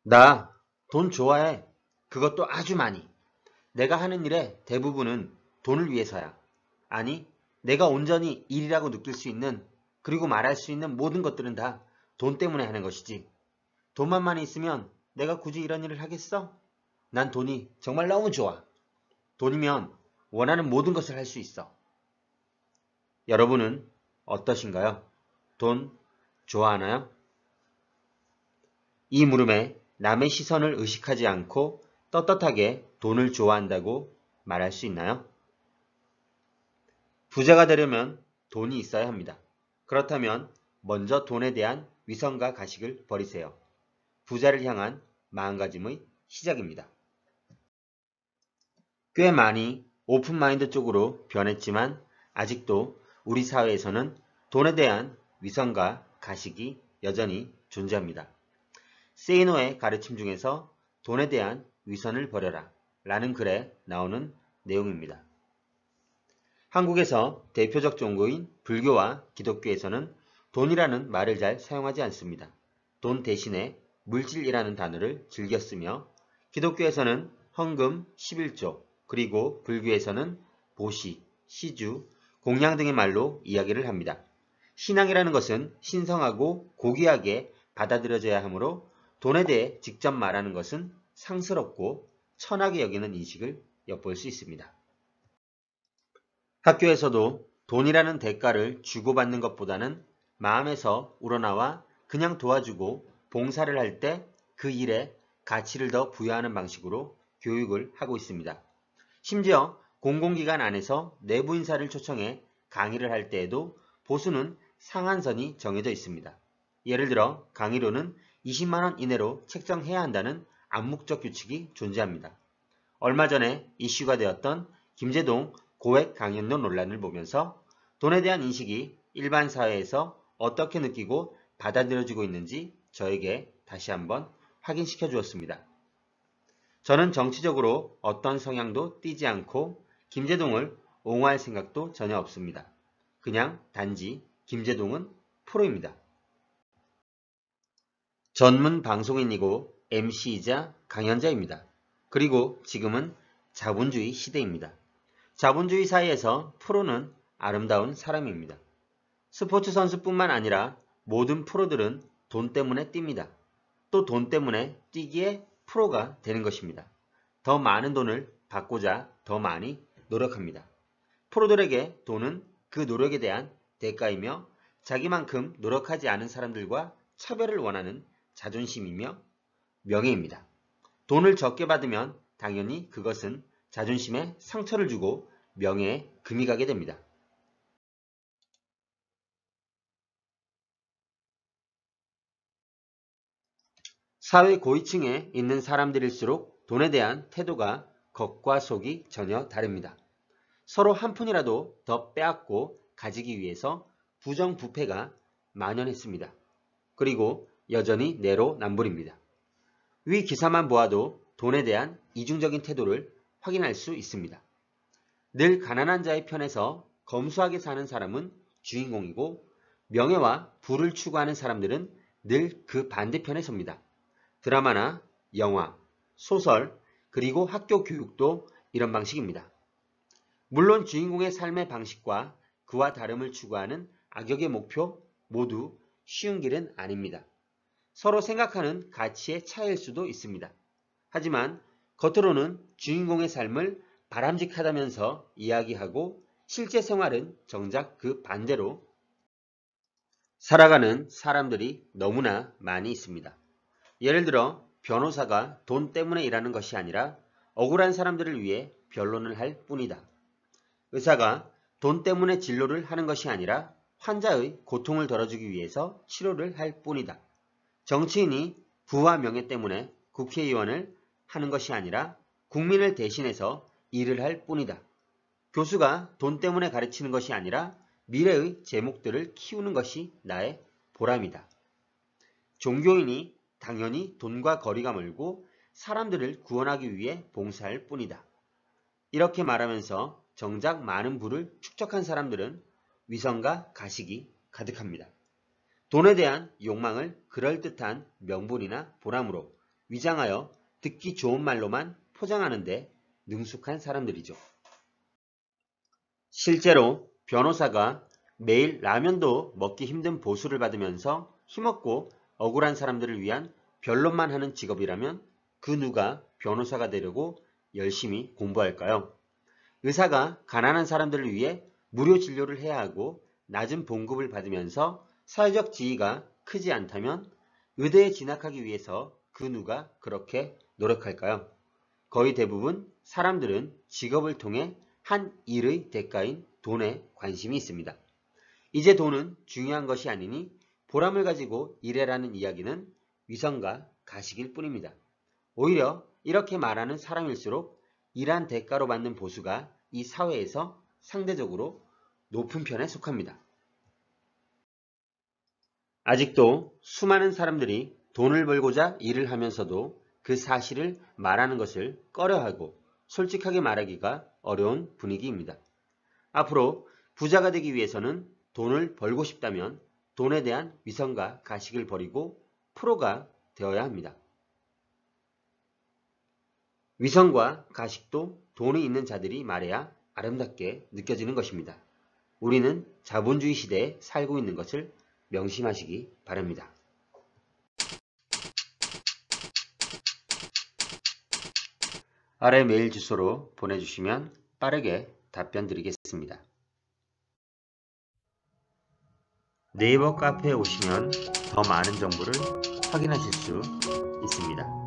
나 돈 좋아해. 그것도 아주 많이. 내가 하는 일의 대부분은 돈을 위해서야. 아니, 내가 온전히 일이라고 느낄 수 있는, 그리고 말할 수 있는 모든 것들은 다 돈 때문에 하는 것이지. 돈만 많이 있으면 내가 굳이 이런 일을 하겠어? 난 돈이 정말 너무 좋아. 돈이면 원하는 모든 것을 할 수 있어. 여러분은 어떠신가요? 돈 좋아하나요? 이 물음에 남의 시선을 의식하지 않고 떳떳하게 돈을 좋아한다고 말할 수 있나요? 부자가 되려면 돈이 있어야 합니다. 그렇다면 먼저 돈에 대한 위선과 가식을 버리세요. 부자를 향한 마음가짐의 시작입니다. 꽤 많이 오픈마인드 쪽으로 변했지만 아직도 우리 사회에서는 돈에 대한 위선과 가식이 여전히 존재합니다. 세이노의 가르침 중에서 돈에 대한 위선을 버려라 라는 글에 나오는 내용입니다. 한국에서 대표적 종교인 불교와 기독교에서는 돈이라는 말을 잘 사용하지 않습니다. 돈 대신에 물질이라는 단어를 즐겨 쓰며 기독교에서는 헌금 11조, 그리고 불교에서는 보시, 시주, 공양 등의 말로 이야기를 합니다. 신앙이라는 것은 신성하고 고귀하게 받아들여져야 하므로 돈에 대해 직접 말하는 것은 상스럽고 천하게 여기는 인식을 엿볼 수 있습니다. 학교에서도 돈이라는 대가를 주고받는 것보다는 마음에서 우러나와 그냥 도와주고 봉사를 할 때 그 일에 가치를 더 부여하는 방식으로 교육을 하고 있습니다. 심지어 공공기관 안에서 내부 인사를 초청해 강의를 할 때에도 보수는 상한선이 정해져 있습니다. 예를 들어 강의료는 20만 원 이내로 책정해야 한다는 암묵적 규칙이 존재합니다. 얼마 전에 이슈가 되었던 김제동 고액 강연료 논란을 보면서 돈에 대한 인식이 일반 사회에서 어떻게 느끼고 받아들여지고 있는지 저에게 다시 한번 확인시켜 주었습니다. 저는 정치적으로 어떤 성향도 띠지 않고 김제동을 옹호할 생각도 전혀 없습니다. 그냥 단지 김제동은 프로입니다. 전문 방송인이고 MC이자 강연자입니다. 그리고 지금은 자본주의 시대입니다. 자본주의 사회에서 프로는 아름다운 사람입니다. 스포츠 선수뿐만 아니라 모든 프로들은 돈 때문에 뜁니다. 또 돈 때문에 뛰기에 프로가 되는 것입니다. 더 많은 돈을 받고자 더 많이 노력합니다. 프로들에게 돈은 그 노력에 대한 대가이며 자기만큼 노력하지 않은 사람들과 차별을 원하는 자존심이며 명예입니다. 돈을 적게 받으면 당연히 그것은 자존심에 상처를 주고 명예에 금이 가게 됩니다. 사회 고위층에 있는 사람들일수록 돈에 대한 태도가 겉과 속이 전혀 다릅니다. 서로 한 푼이라도 더 빼앗고 가지기 위해서 부정부패가 만연했습니다. 그리고 여전히 내로남불입니다. 위 기사만 보아도 돈에 대한 이중적인 태도를 확인할 수 있습니다. 늘 가난한 자의 편에서 검소하게 사는 사람은 주인공이고 명예와 부를 추구하는 사람들은 늘 그 반대편에 섭니다. 드라마나 영화, 소설, 그리고 학교 교육도 이런 방식입니다. 물론 주인공의 삶의 방식과 그와 다름을 추구하는 악역의 목표 모두 쉬운 길은 아닙니다. 서로 생각하는 가치의 차이일 수도 있습니다. 하지만 겉으로는 주인공의 삶을 바람직하다면서 이야기하고 실제 생활은 정작 그 반대로 살아가는 사람들이 너무나 많이 있습니다. 예를 들어 변호사가 돈 때문에 일하는 것이 아니라 억울한 사람들을 위해 변론을 할 뿐이다. 의사가 돈 때문에 진료를 하는 것이 아니라 환자의 고통을 덜어주기 위해서 치료를 할 뿐이다. 정치인이 부와 명예 때문에 국회의원을 하는 것이 아니라 국민을 대신해서 일을 할 뿐이다. 교수가 돈 때문에 가르치는 것이 아니라 미래의 제목들을 키우는 것이 나의 보람이다. 종교인이 당연히 돈과 거리가 멀고 사람들을 구원하기 위해 봉사할 뿐이다. 이렇게 말하면서 정작 많은 부를 축적한 사람들은 위선과 가식이 가득합니다. 돈에 대한 욕망을 그럴듯한 명분이나 보람으로 위장하여 듣기 좋은 말로만 포장하는데 능숙한 사람들이죠. 실제로 변호사가 매일 라면도 먹기 힘든 보수를 받으면서 힘없고 억울한 사람들을 위한 변론만 하는 직업이라면 그 누가 변호사가 되려고 열심히 공부할까요? 의사가 가난한 사람들을 위해 무료 진료를 해야 하고 낮은 봉급을 받으면서 사회적 지위가 크지 않다면 의대에 진학하기 위해서 그 누가 그렇게 노력할까요? 거의 대부분 사람들은 직업을 통해 한 일의 대가인 돈에 관심이 있습니다. 이제 돈은 중요한 것이 아니니 보람을 가지고 일해라는 이야기는 위선과 가식일 뿐입니다. 오히려 이렇게 말하는 사람일수록 일한 대가로 받는 보수가 이 사회에서 상대적으로 높은 편에 속합니다. 아직도 수많은 사람들이 돈을 벌고자 일을 하면서도 그 사실을 말하는 것을 꺼려하고 솔직하게 말하기가 어려운 분위기입니다. 앞으로 부자가 되기 위해서는 돈을 벌고 싶다면 돈에 대한 위선과 가식을 버리고 프로가 되어야 합니다. 위선과 가식도 돈이 있는 자들이 말해야 아름답게 느껴지는 것입니다. 우리는 자본주의 시대에 살고 있는 것을 명심하시기 바랍니다. 아래 메일 주소로 보내주시면 빠르게 답변 드리겠습니다. 네이버 카페에 오시면 더 많은 정보를 확인하실 수 있습니다.